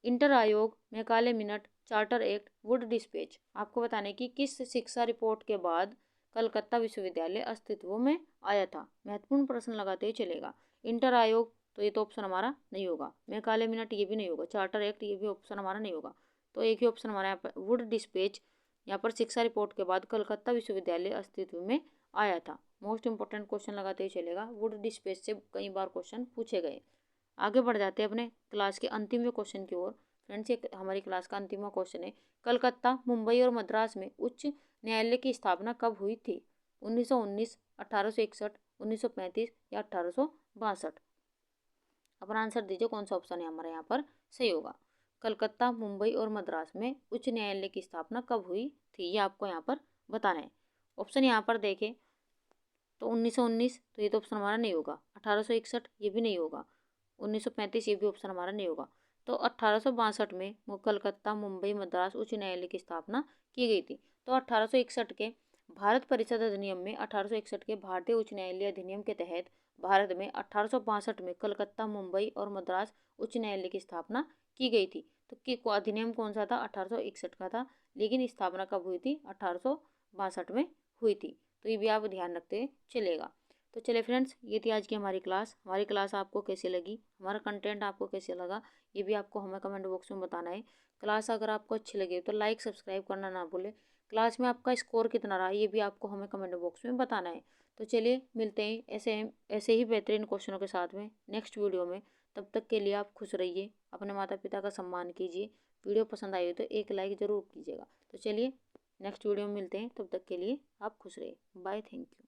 इंटर आयोग, Macaulay minute, charter act, Wood dispatch? आपको बताने की किस शिक्षा रिपोर्ट के बाद कलकत्ता विश्वविद्यालय अस्तित्व में आया था? महत्वपूर्ण प्रश्न लगाते ही चलेगा। इंटर आयोग, तो ये तो ऑप्शन हमारा नहीं होगा। मैकाले मिनट, ये भी नहीं होगा। चार्टर एक्ट, ये भी ऑप्शन हमारा नहीं होगा। तो एक ही ऑप्शन हमारा यहाँ पर वुड डिस्पैच, यहाँ पर शिक्षा रिपोर्ट के बाद कलकत्ता विश्वविद्यालय अस्तित्व में आया था। मोस्ट इंपोर्टेंट क्वेश्चन लगाते ही चलेगा। वुड डिस्पैच से कई बार क्वेश्चन पूछे गए। आगे बढ़ जाते हैं अपने क्लास के अंतिम क्वेश्चन की ओर। फ्रेंड्स, ये हमारी क्लास का अंतिम क्वेश्चन है। कलकत्ता, मुंबई और मद्रास में उच्च न्यायालय की स्थापना कब हुई थी? 1919, 1861, 1935 या 1862? अपना आंसर दीजिए, कौन सा ऑप्शन है हमारे यहाँ पर सही होगा। कलकत्ता, मुंबई और मद्रास में उच्च न्यायालय की स्थापना कब हुई थी, ये आपको यहाँ पर बताना है। ऑप्शन यहाँ पर देखें तो 1919, तो ये तो ऑप्शन हमारा नहीं होगा। 1861, ये भी नहीं होगा। 1935, ये भी ऑप्शन हमारा नहीं होगा। तो 1862 में कलकत्ता, मुंबई, मद्रास उच्च न्यायालय की स्थापना की गई थी। तो 1861 के भारत परिषद अधिनियम में 1861 के भारतीय उच्च न्यायालय अधिनियम के तहत भारत में 1862 में कलकत्ता, मुंबई और मद्रास उच्च न्यायालय की स्थापना की गई थी। तो अधिनियम कौन सा था? 1861 का था, लेकिन स्थापना कब हुई थी? 1862 में हुई थी। तो ये भी आप ध्यान रखते चलेगा। तो चलिए फ्रेंड्स, ये थी आज की हमारी क्लास। हमारी क्लास आपको कैसी लगी, हमारा कंटेंट आपको कैसे लगा, ये भी आपको हमें कमेंट बॉक्स में बताना है। क्लास अगर आपको अच्छी लगी तो लाइक सब्सक्राइब करना ना भूलें। क्लास में आपका स्कोर कितना रहा ये भी आपको हमें कमेंट बॉक्स में बताना है। तो चलिए मिलते हैं ऐसे ही बेहतरीन क्वेश्चनों के साथ में नेक्स्ट वीडियो में। तब तक के लिए आप खुश रहिए, अपने माता पिता का सम्मान कीजिए। वीडियो पसंद आई हो तो एक लाइक ज़रूर कीजिएगा। तो चलिए नेक्स्ट वीडियो में मिलते हैं, तब तक के लिए आप खुश रहिए। Bye, thank you.